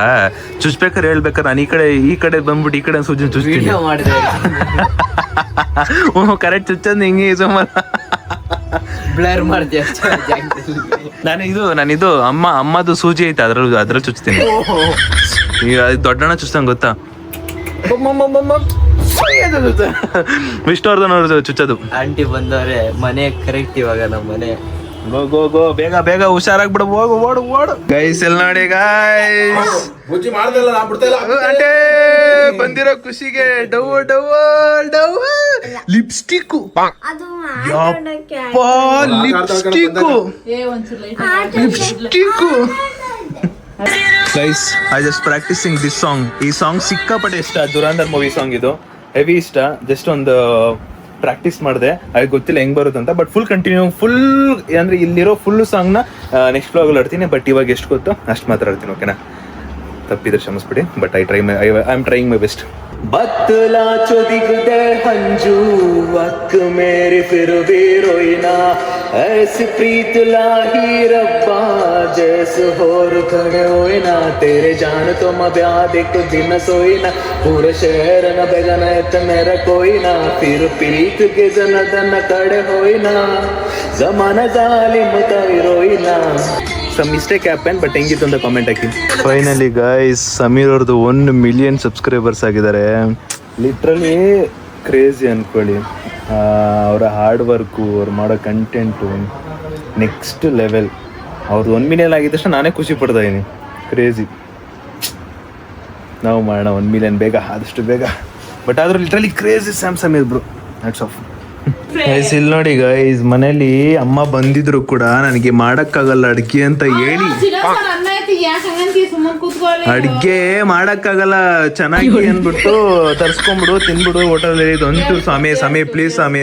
ಚುಚ್ಬೇಕಾರೆ ಹೇಳ್ಬೇಕಾರೆ ನಾನು ಈ ಕಡೆ ಬಂದ್ಬಿಟ್ಟು ಈ ಕಡೆ ಸೂಜಿ ಚುಚ್ತೀನಿ. ಕರೆಕ್ಟ್ ಚುಚ್ಚದ್ ಹಿಂಗೆ ಬ್ಲರ್ ಮಾಡ್ತೀಯ. ನಾನಿದು ಅಮ್ಮದು ಸೂಜಿ ಐತೆ, ಅದ್ರಲ್ಲಿ ಚುಚ್ತೀನಿ. ಈಗ ದೊಡ್ಡಣ್ಣ ಚುಚ್ತಂಗ್ ಗೊತ್ತಾ, ವಿಷ್ಣುವರ್ಧನ್ ಅವ್ರದ್ದು ಚುಚ್ಚೋದು. ಆಂಟಿ ಬಂದವ್ರೆ, ಮನೆ ಕರೆಕ್ಟ್ ಇವಾಗ ನಮ್ಮ ಮನೆ. ಗೋ ಬೇಗ ಹುಷಾರಾಗ್ಬಿಡು, ಓಡು ಗೈಸ್. ಎಲ್ ನೋಡಿ ಗೈಸ್, ಬುಜ್ಜಿ ಮಾಡ್ದಲ್ಲ ನಾ ಬಿಡ್ತಾ ಇಲ್ಲ. ಅಂದ್ರೆ ಬಂದಿರೋ ಖುಷಿಗೆ lipstick guys. I just practising this song. ಈ ಸಾಂಗ್ ಸಿಕ್ಕಾಪಟ್ಟೆ ಇಷ್ಟ. ದುರಂಧರ್ ಮೂವಿ ಸಾಂಗ್ ಇದು ಹೆವಿ ಇಷ್ಟ. ಜಸ್ಟ್ ಒಂದು ಪ್ರಾಕ್ಟೀಸ್ ಮಾಡಿದೆ, ಅದು ಗೊತ್ತಿಲ್ಲ ಹೆಂಗ್ ಬರುತ್ತೆ ಅಂತ. ಬಟ್ ಫುಲ್ ಅಂದ್ರೆ ಇಲ್ಲಿರೋ ಫುಲ್ ಸಾಂಗ್ ನ ನೆಕ್ಸ್ಟ್ ವ್ಲಾಗಲ್ಲಿ ಆಡ್ತೀನಿ. ಬಟ್ ಇವಾಗ ಎಷ್ಟು ಗೊತ್ತೋ ಅಷ್ಟು ಮಾತ್ರ ಆಡ್ತೀನಿ, ಓಕೆನಾ? ತಪ್ಪಿದ್ರೆ ಕ್ಷಮಿಸ್ಬಿಡಿ. But I am trying my best. बतला चो दिखदे हंजू वक मेरे फिर भी रोईना ऐसी प्रीत लाही रब्बा जैसे होर खड़े होए ना तेरे जान तो मैं ब्याह देख दिन सोई ना पूरे शहर न बेगन तो मेरा कोई ना फिर प्रीत के जन दन खड़े होई ना जमाना जालिम तई रोई ना. ಸಮ್ ಮಿಸ್ಟೇಕ್ ಹ್ಯಾಪನ್, ಬಟ್ ಹೆಂಗಿತ್ತು ಅಂತ ಕಾಮೆಂಟ್ ಹಾಕಿ. ಫೈನಲಿ ಗೈಸ್, ಸಮೀರ್ ಅವ್ರದ್ದು 1 ಮಿಲಿಯನ್ ಸಬ್ಸ್ಕ್ರೈಬರ್ಸ್ ಆಗಿದ್ದಾರೆ. ಲಿಟ್ರಲಿ ಕ್ರೇಜಿ ಅನ್ಕೊಳ್ಳಿ. ಅವರ ಹಾರ್ಡ್ ವರ್ಕು, ಅವ್ರು ಮಾಡೋ ಕಂಟೆಂಟು ನೆಕ್ಸ್ಟ್ ಲೆವೆಲ್. ಅವ್ರದ್ದು 1 ಮಿಲಿಯನ್ ಆಗಿದ ತಕ್ಷಣ ನಾನೇ ಖುಷಿ ಪಡ್ತಾ ಇದ್ದೀನಿ. ಕ್ರೇಜಿ. ನಾವು ಮಾಡೋಣ 1 ಮಿಲಿಯನ್ ಬೇಗ, ಆದಷ್ಟು ಬೇಗ. ಬಟ್ ಆದ್ರೂ literally crazy Sameer bro. Hats off. Guys ಇಲ್ಲಿ ನೋಡಿ ಗೈಸ್, ಮನೇಲಿ ಅಮ್ಮ ಬಂದಿದ್ರು ಕೂಡ ನನಗೆ ಮಾಡಕ್ಕಾಗಲ್ಲ ಅಡ್ಗೆ ಅಂತ ಹೇಳಿ, ಅಡ್ಗೆ ಮಾಡಕ್ಕಾಗಲ್ಲ ಚೆನ್ನಾಗಿ ಅಂದ್ಬಿಟ್ಟು ತರ್ಸ್ಕೊಂಡ್ಬಿಡು ತಿನ್ಬಿಡು ಹೋಟೆಲ್ ಒಂಚೂರು ಸಮಯ ಪ್ಲೀಸ್ ಸಮಯ.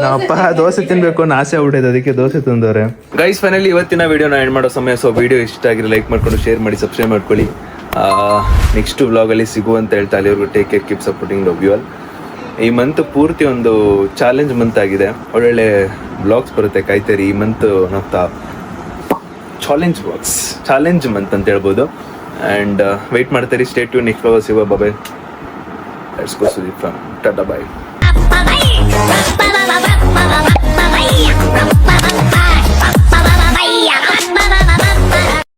ನಮ್ಮಪ್ಪ ದೋಸೆ ತಿನ್ಬೇಕು ಅನ್ನೋ ಆಸೆ ಆಗ್ಬಿಟ್ಟೈತೆ, ಅದಕ್ಕೆ ದೋಸೆ ತಂದವ್ರೆ. ಗೈಸ್ ಫೈನಲಿ ಇವತ್ತಿನ ವಿಡಿಯೋನ ಎಂಡ್ ಮಾಡೋ ಸಮಯ. ಸೊ ವಿಡಿಯೋ ಇಷ್ಟ ಆಗಿರೋ ಲೈಕ್ ಮಾಡ್ಕೊಂಡು ಶೇರ್ ಮಾಡಿ ಸಬ್ಸ್ಕ್ರೈಬ್ ಮಾಡ್ಕೊಳ್ಳಿ. ನೆಕ್ಸ್ಟ್ ವ್ಲಾಗಲ್ಲಿ ಸಿಗುವಂತ ಹೇಳ್ತಾ ಅಲ್ಲಿವರೆಗೂ take care, keep supporting, love you all. ಈ ಮಂತ್ ಪೂರ್ತಿ ಒಂದು ಚಾಲೆಂಜ್ ಮಂತ್ ಆಗಿದೆ. ಒಳ್ಳೊಳ್ಳೆ ಬ್ಲಾಗ್ಸ್ ಬರುತ್ತೆ, ಕಾಯ್ತೀರಿ. ಈ ಮಂತ್ ನಾವು ಚಾಲೆಂಜ್ ಮಂತ್ ಅಂತ ಹೇಳ್ಬೋದು. ಆ್ಯಂಡ್ ವೆಯ್ಟ್ ಮಾಡ್ತೀರಿ. Stay tune. ನೆಕ್ಸ್ಟ್ ವ್ಲಾಗ್ ಸಿಗುವ. Bye. Let's go Sudeep from tata bye.